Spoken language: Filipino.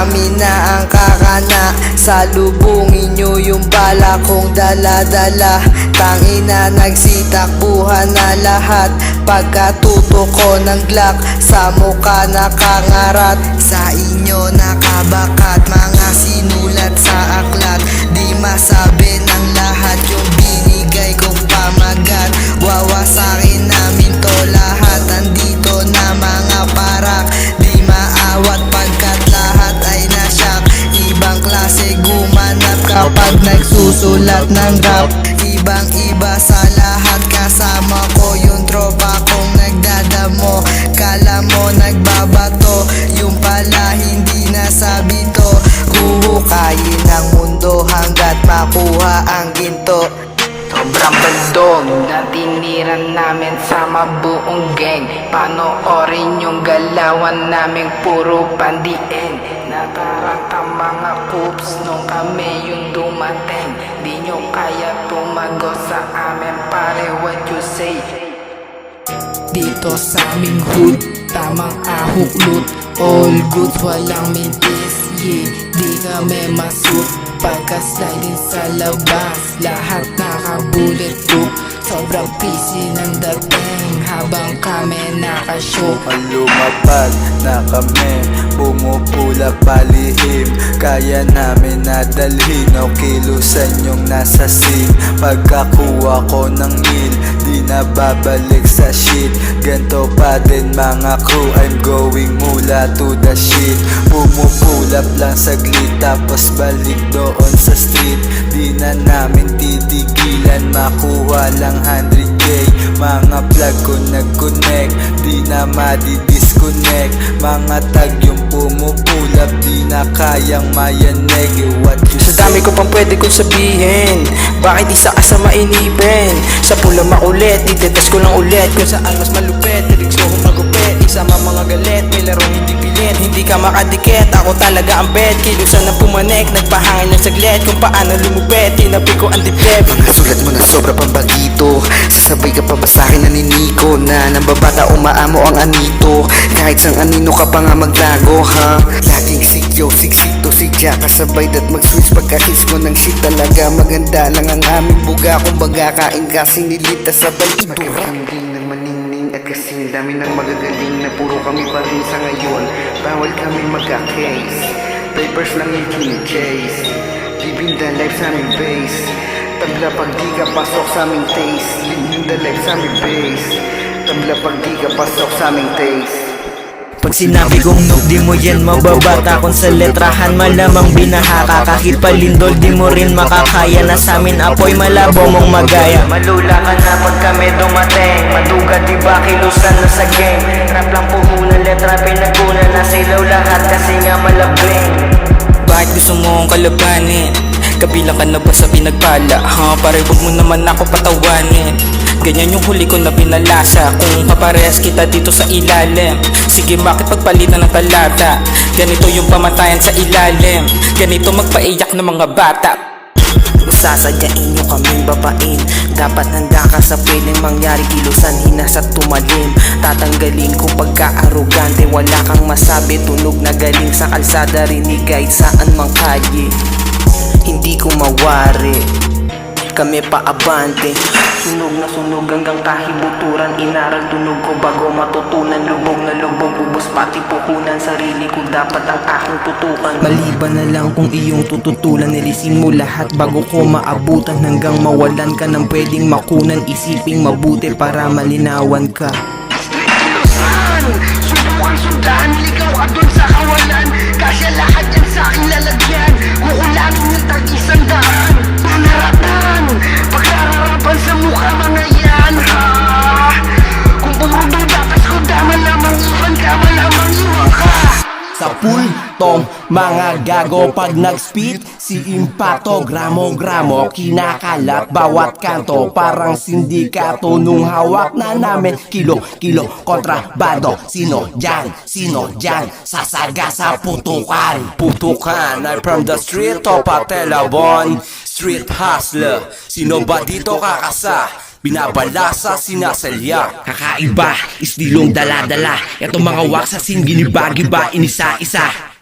Kami na ang kakana, salubungin nyo yung bala kong dala-dala. Tangina nagsitakbuhan na lahat, pagkatuto ko ng Glock sa mukha nakangarat. Sa inyo nakabakat, mga sinulat sa aklat. Di masabi ng lahat yung binigay kong pamagat. Wawasakin namin to lahat, andito na mga parak. Di maawat pagkat lahat ay nasyak. Ibang klase gumanap kapag nagsusulat ng rap. Ibang iba sa lahat, kasama ko yung tropa kong nagdadamo. Kala mo nagbabato, yung pala hindi nasabi to. Huhukayin ang mundo hanggat makuha ang ginto. Sobrang bandog na tiniran namin sa mabuong gang. Panoorin yung galawan namin puro pandiin. Nataranta mga coops nung kami yung dumating. Di nyo kaya tumago sa amin pare, what you say? Dito sa aming hood, tamang ahuklot. All good, walang mintis, yeah. Di kami masuk pagka-sliding sa labas. Lahat naka-bulletproof, sobrang busy ng dating habang kami nakashow. Lumapag na kami, pumupula palihim. Kaya namin nadalhin o kilusan yung nasa scene. Pagkakuha ko ng meal, di na babalik sa shit. Ganto pa din mga crew, I'm going mula to the shit. Pumupulap lang saglit tapos balik doon sa street. Di na namin titigilan, makuha lang 100k. Mga plug ko nag-connect, di na madi-disconnect. Mga tag yung pumupulap, di na kayang mayaneg. What you say? Sa dami ko pang pwede kong sabihin, bakit isa ka sa mainipin? Sa pula makulit, itetes ko lang ulit kung saan mas malupit. Lyrics ko humagupit, isama mga galit. May larong hindi pilit, hindi ka makadikit. Ako talaga ang bet, kilusan na pumanek. Nagpahangin ng saglit kung paano lumupit. Tinabi ko ang dibdib. Mga sulat mo na sobra pang bagito, sasabay ka pa ba sa'kin naniniko na nambabata umaamo ang anito. Kahit sang anino ka pa nga magtago ha. Laging sikyo, siksito, sigya kasabay dat mag-switch pagkakis ko ng shit. Talaga maganda lang ang aming buga, kumbaga kain kasing nilita sabay ito. Magkambing ng maningning at kasing dami ng magagaling na puro kami pa rin sa ngayon. Bawal kami magka-case, papers lang yung kini-chase. Living the life sa aming base, tabla pag di ka pasok sa aming taste. Living the life sa aming base, tabla pag di ka pasok sa aming taste. Pag sinabi kong noob, di mo yan mababata. Kung sa letrahan malamang binahaka. Kahit palindol, di mo rin makakaya. Na sa amin apoy malabo mong magaya. Malula ka na pag kami dumating. Maduga di ba kilusan na sa game. Rap lang puhunan, letra pinagkunan. Nasilaw lahat kasi nga malabing. Bakit gusto mo akong kalabanin? Kabilang ka na ba sa pinagpala? Pare wag mo naman ako patawanin. Ganyan yung huli ko na pinalasa. Kung kaparehas kita dito sa ilalim, sige bakit pagpalitan ng talata? Ganito yung pamatayan sa ilalim, ganito magpaiyak ng mga bata. Sasadyain nyo kaming babain, dapat handa ka sa pwedeng mangyari. Kilusan hinas at tumalim, tatanggalin ko pagka-arugante. Wala kang masabi, tunog na galing sa kalsada. Rinig kahit saan mang kalye, hindi ko mawari, kami paabante. Sunog na sunog hanggang kahibuturan. Inaral tunog ko bago matutunan. Lubog na lubog, ubos pati puhunan. Sarili ko dapat ang aking tutukan. Maliban na lang kung iyong tututulan. Nilisin mo lahat bago ko maabutan. Hanggang mawalan ka ng pwedeng makunan. Isiping mabuti para malinawan ka. Subukan sundan, ligaw ka dun sa kawalan. Kasya lahat yan sa aking lalagyan. Kukulangin yung tag-isang daan. Manaratan, pagkararapan sa mukha mga yan ha. Kung puro dapat ko dama lamang iwan ka, malamang iwan ka. Sa pultong mga gago pag nag-spit, si Impacto gramo-gramo kinakalat bawat kanto. Parang sindikato nung hawak na namin kilo-kilo kontrabando. Sino dyan sasaga sa putukan? Putukan, I'm from the street of Patelabon. Street hustler, sino ba dito kakasa? Binabalasa, sinasalya. Kakaiba, istilong dala-dala. Etong mga waksasin, giniba-giba, inisa-isa.